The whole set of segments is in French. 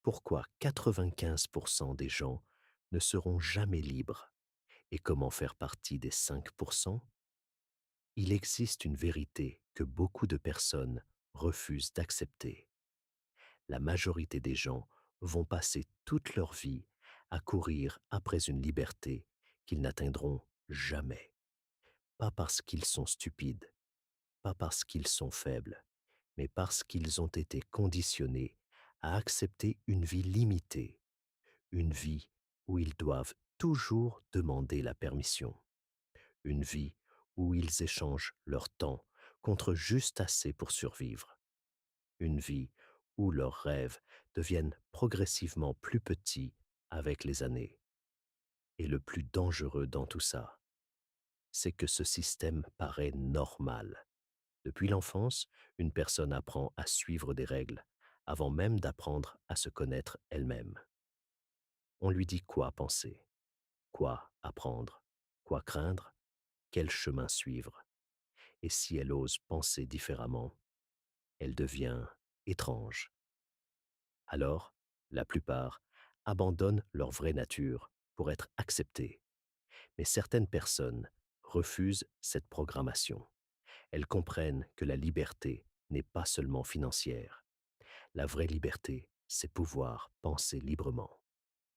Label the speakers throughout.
Speaker 1: Pourquoi 95% des gens ne seront jamais libres et comment faire partie des 5%? Il existe une vérité que beaucoup de personnes refusent d'accepter. La majorité des gens vont passer toute leur vie à courir après une liberté qu'ils n'atteindront jamais. Pas parce qu'ils sont stupides, pas parce qu'ils sont faibles, mais parce qu'ils ont été conditionnés à accepter une vie limitée, une vie où ils doivent toujours demander la permission, une vie où ils échangent leur temps contre juste assez pour survivre, une vie où leurs rêves deviennent progressivement plus petits avec les années. Et le plus dangereux dans tout ça, c'est que ce système paraît normal. Depuis l'enfance, une personne apprend à suivre des règles avant même d'apprendre à se connaître elle-même. On lui dit quoi penser, quoi apprendre, quoi craindre, quel chemin suivre. Et si elle ose penser différemment, elle devient étrange. Alors, la plupart abandonnent leur vraie nature pour être acceptées. Mais certaines personnes refusent cette programmation. Elles comprennent que la liberté n'est pas seulement financière. La vraie liberté, c'est pouvoir penser librement,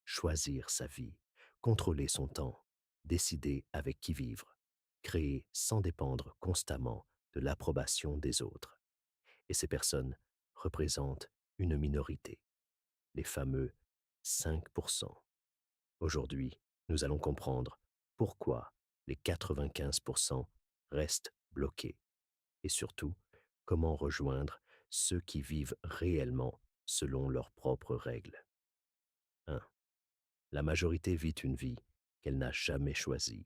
Speaker 1: choisir sa vie, contrôler son temps, décider avec qui vivre, créer sans dépendre constamment de l'approbation des autres. Et ces personnes représentent une minorité, les fameux 5%. Aujourd'hui, nous allons comprendre pourquoi les 95% restent bloqués et surtout comment rejoindre ceux qui vivent réellement selon leurs propres règles. 1. La majorité vit une vie qu'elle n'a jamais choisie.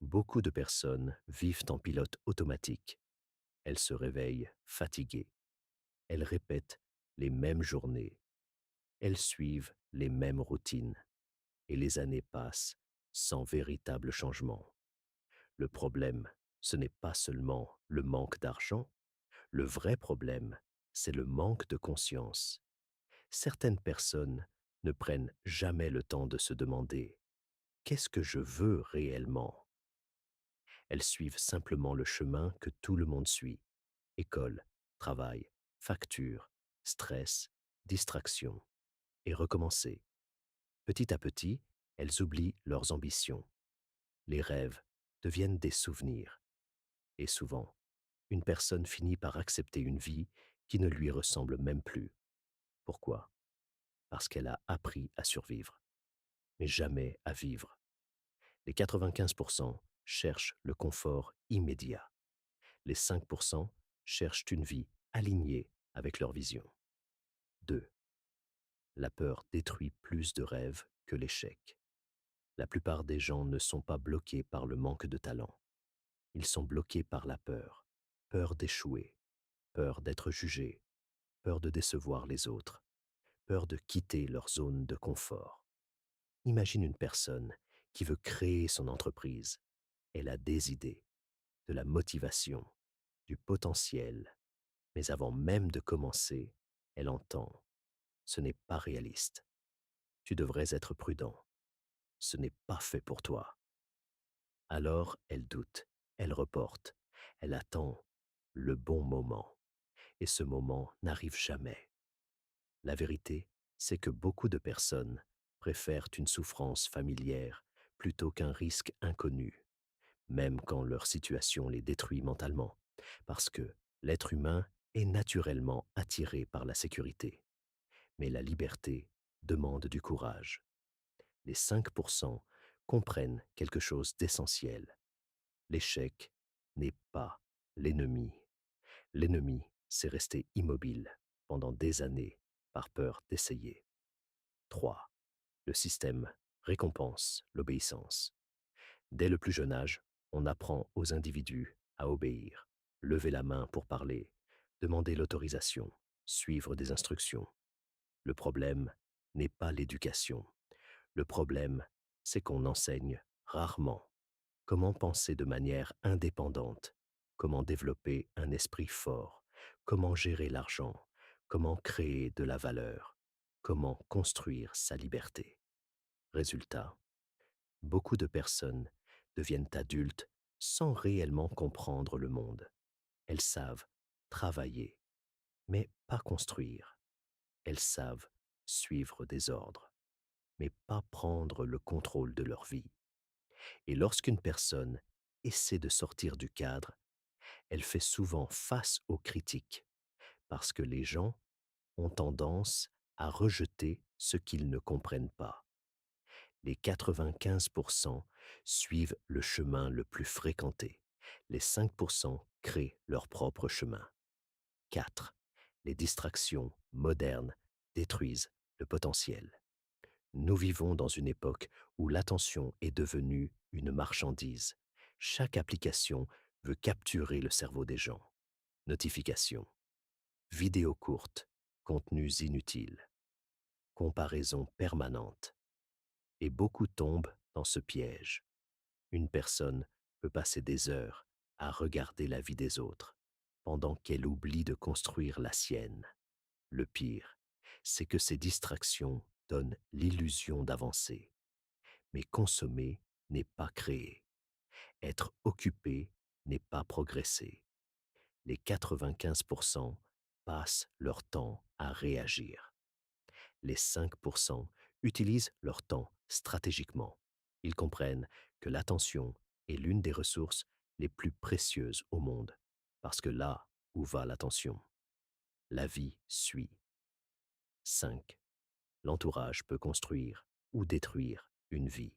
Speaker 1: Beaucoup de personnes vivent en pilote automatique. Elles se réveillent fatiguées. Elles répètent les mêmes journées. Elles suivent les mêmes routines. Et les années passent sans véritable changement. Le problème, ce n'est pas seulement le manque d'argent. Le vrai problème, c'est le manque de conscience. Certaines personnes ne prennent jamais le temps de se demander qu'est-ce que je veux réellement. Elles suivent simplement le chemin que tout le monde suit. École, travail, facture, stress, distraction. Et recommencer. Petit à petit, elles oublient leurs ambitions. Les rêves deviennent des souvenirs. Et souvent, une personne finit par accepter une vie qui ne lui ressemble même plus. Pourquoi? Parce qu'elle a appris à survivre, mais jamais à vivre. Les 95% cherchent le confort immédiat. Les 5% cherchent une vie alignée avec leur vision. 2. La peur détruit plus de rêves que l'échec. La plupart des gens ne sont pas bloqués par le manque de talent. Ils sont bloqués par la peur. Peur d'échouer, peur d'être jugés, peur de décevoir les autres, peur de quitter leur zone de confort. Imagine une personne qui veut créer son entreprise. Elle a des idées, de la motivation, du potentiel, mais avant même de commencer, elle entend: ce n'est pas réaliste. Tu devrais être prudent. Ce n'est pas fait pour toi. Alors elle doute, elle reporte, elle attend le bon moment. Et ce moment n'arrive jamais. La vérité, c'est que beaucoup de personnes préfèrent une souffrance familière plutôt qu'un risque inconnu, même quand leur situation les détruit mentalement, parce que l'être humain est naturellement attiré par la sécurité. Mais la liberté demande du courage. Les 5% comprennent quelque chose d'essentiel. L'échec n'est pas l'ennemi. L'ennemi, c'est rester immobile pendant des années par peur d'essayer. 3. Le système récompense l'obéissance. Dès le plus jeune âge, on apprend aux individus à obéir, lever la main pour parler, demander l'autorisation, suivre des instructions. Le problème n'est pas l'éducation. Le problème, c'est qu'on enseigne rarement comment penser de manière indépendante, comment développer un esprit fort, comment gérer l'argent, comment créer de la valeur. comment construire sa liberté. Résultat, beaucoup de personnes deviennent adultes sans réellement comprendre le monde. Elles savent travailler, mais pas construire. Elles savent suivre des ordres, mais pas prendre le contrôle de leur vie. Et lorsqu'une personne essaie de sortir du cadre, elle fait souvent face aux critiques, parce que les gens ont tendance à rejeter ce qu'ils ne comprennent pas. Les 95% suivent le chemin le plus fréquenté. Les 5% créent leur propre chemin. 4. Les distractions modernes détruisent le potentiel. Nous vivons dans une époque où l'attention est devenue une marchandise. Chaque application veut capturer le cerveau des gens. Notifications, vidéos courtes, contenus inutiles, comparaison permanente. Et beaucoup tombent dans ce piège. Une personne peut passer des heures à regarder la vie des autres, pendant qu'elle oublie de construire la sienne. Le pire, c'est que ces distractions donnent l'illusion d'avancer. Mais consommer n'est pas créer. Être occupé n'est pas progresser. Les 95% passent leur temps à réagir. Les 5% utilisent leur temps stratégiquement. Ils comprennent que l'attention est l'une des ressources les plus précieuses au monde, parce que là où va l'attention, la vie suit. 5. L'entourage peut construire ou détruire une vie.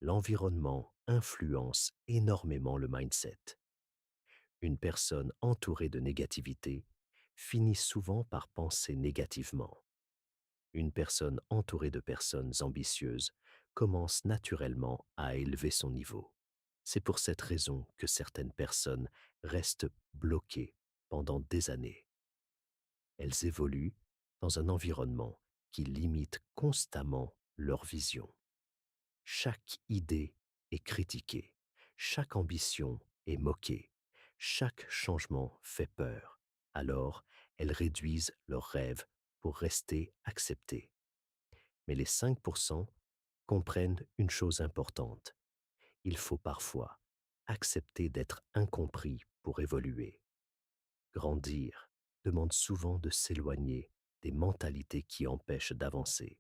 Speaker 1: L'environnement influence énormément le mindset. Une personne entourée de négativité finit souvent par penser négativement. Une personne entourée de personnes ambitieuses commence naturellement à élever son niveau. C'est pour cette raison que certaines personnes restent bloquées pendant des années. Elles évoluent dans un environnement qui limite constamment leur vision. Chaque idée est critiquée, chaque ambition est moquée, chaque changement fait peur. Alors, elles réduisent leurs rêves pour rester acceptées. Mais les 5% comprennent une chose importante. Il faut parfois accepter d'être incompris pour évoluer. Grandir demande souvent de s'éloigner des mentalités qui empêchent d'avancer.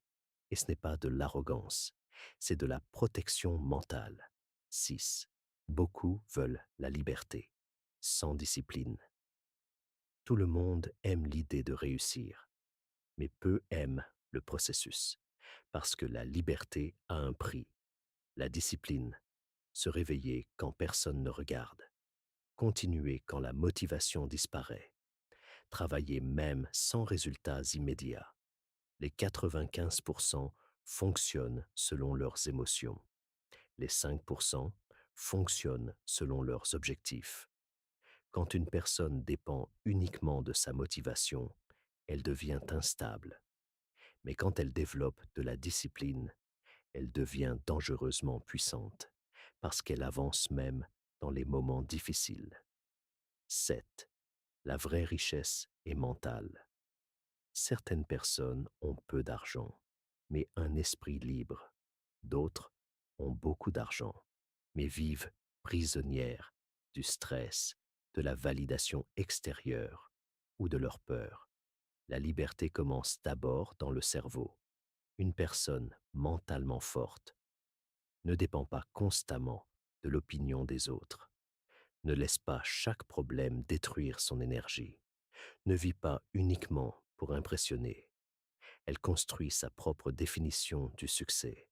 Speaker 1: Et ce n'est pas de l'arrogance, c'est de la protection mentale. 6. Beaucoup veulent la liberté, sans discipline. Tout le monde aime l'idée de réussir, mais peu aiment le processus, parce que la liberté a un prix. La discipline, se réveiller quand personne ne regarde, continuer quand la motivation disparaît, travailler même sans résultats immédiats. Les 95% fonctionnent selon leurs émotions. Les 5% fonctionnent selon leurs objectifs. Quand une personne dépend uniquement de sa motivation, elle devient instable. Mais quand elle développe de la discipline, elle devient dangereusement puissante, parce qu'elle avance même dans les moments difficiles. 7. La vraie richesse est mentale. Certaines personnes ont peu d'argent, mais un esprit libre. D'autres ont beaucoup d'argent, mais vivent prisonnières du stress, de la validation extérieure ou de leur peur. La liberté commence d'abord dans le cerveau. Une personne mentalement forte ne dépend pas constamment de l'opinion des autres, ne laisse pas chaque problème détruire son énergie, ne vit pas uniquement pour impressionner. Elle construit sa propre définition du succès.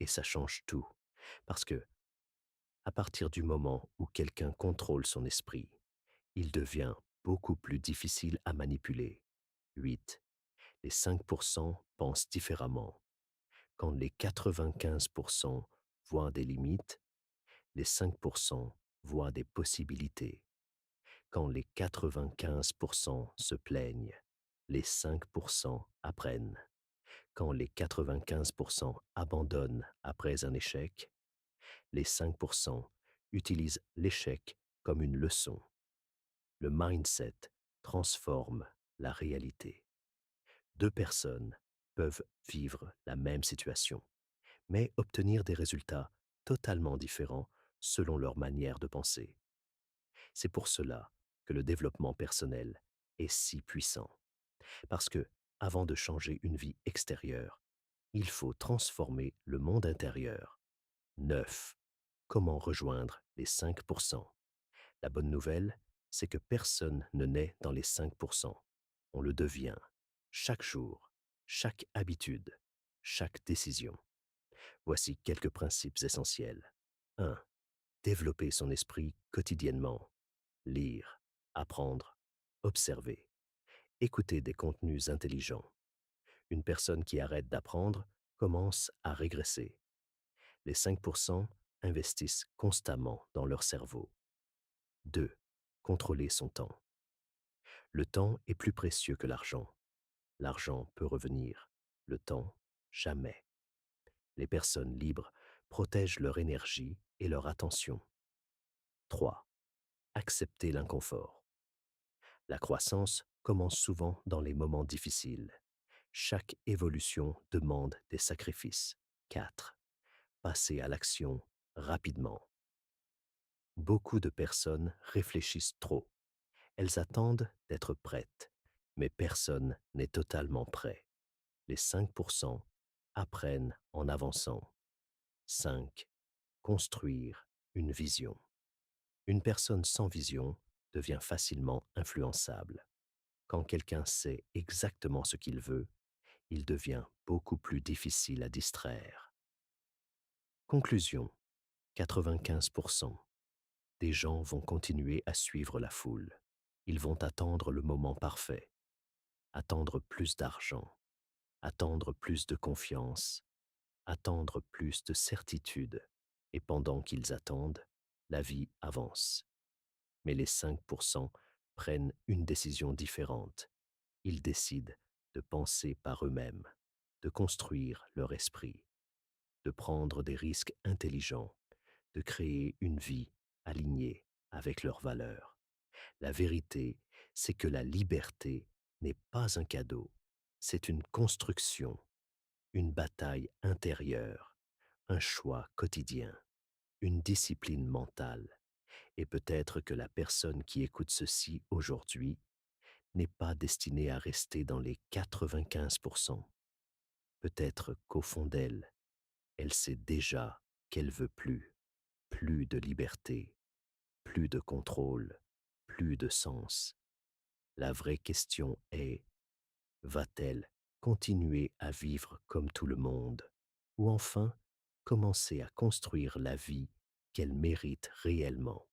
Speaker 1: Et ça change tout, parce que, à partir du moment où quelqu'un contrôle son esprit, il devient beaucoup plus difficile à manipuler. 8. Les 5% pensent différemment. Quand les 95% voient des limites, les 5% voient des possibilités. Quand les 95% se plaignent, les 5% apprennent. Quand les 95% abandonnent après un échec, les 5% utilisent l'échec comme une leçon. Le mindset transforme la réalité. Deux personnes peuvent vivre la même situation, mais obtenir des résultats totalement différents selon leur manière de penser. C'est pour cela que le développement personnel est si puissant. Parce que, avant de changer une vie extérieure, il faut transformer le monde intérieur. 9. Comment rejoindre les 5%? La bonne nouvelle, c'est que personne ne naît dans les 5%. On le devient chaque jour, chaque habitude, chaque décision. Voici quelques principes essentiels. 1. Développer son esprit quotidiennement. Lire, apprendre, observer, écouter des contenus intelligents. Une personne qui arrête d'apprendre commence à régresser. Les 5% investissent constamment dans leur cerveau. 2. Contrôler son temps. Le temps est plus précieux que l'argent. L'argent peut revenir, le temps, jamais. Les personnes libres protègent leur énergie et leur attention. 3. Accepter l'inconfort. La croissance commence souvent dans les moments difficiles. Chaque évolution demande des sacrifices. 4. Passer à l'action rapidement. Beaucoup de personnes réfléchissent trop. Elles attendent d'être prêtes, mais personne n'est totalement prêt. Les 5% apprennent en avançant. 5. Construire une vision. Une personne sans vision devient facilement influençable. Quand quelqu'un sait exactement ce qu'il veut, il devient beaucoup plus difficile à distraire. Conclusion. 95% des gens vont continuer à suivre la foule. Ils vont attendre le moment parfait, attendre plus d'argent, attendre plus de confiance, attendre plus de certitude. Et pendant qu'ils attendent, la vie avance. Mais les 5% prennent une décision différente. Ils décident de penser par eux-mêmes, de construire leur esprit, de prendre des risques intelligents, de créer une vie alignée avec leurs valeurs. La vérité, c'est que la liberté n'est pas un cadeau, c'est une construction, une bataille intérieure, un choix quotidien, une discipline mentale. Et peut-être que la personne qui écoute ceci aujourd'hui n'est pas destinée à rester dans les 95%. Peut-être qu'au fond d'elle, elle sait déjà qu'elle veut plus de liberté, plus de contrôle, plus de sens. La vraie question est, va-t-elle continuer à vivre comme tout le monde, ou enfin commencer à construire la vie qu'elle mérite réellement?